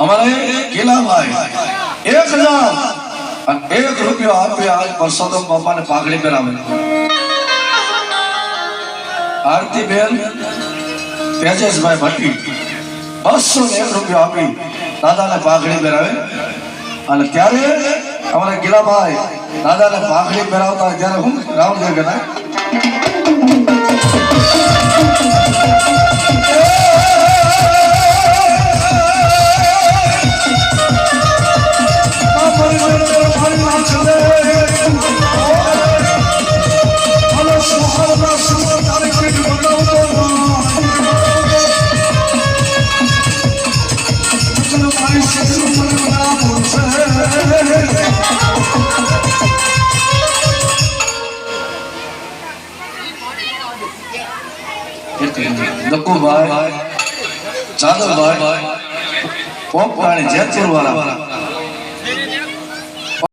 અમારે કિલાભાઈ 1001 રૂપિયો આપે આજ પરસોત્તમ બાપાને પાઘડી પહેરાવે. આરતીબેન તેજસભાઈ ભટ્ટી 201 રૂપિયો આપી દાદાને પાઘડી પહેરાવે. અને ત્યારે અમારે ગિલાભાઈ દાદાને પાઘડી પહેરાવતા ત્યારે હું રાવણદેવ કહેતા દક્કુભાઈ જાદવભાઈ પોપ પ્રાણી જેતપુર વાળા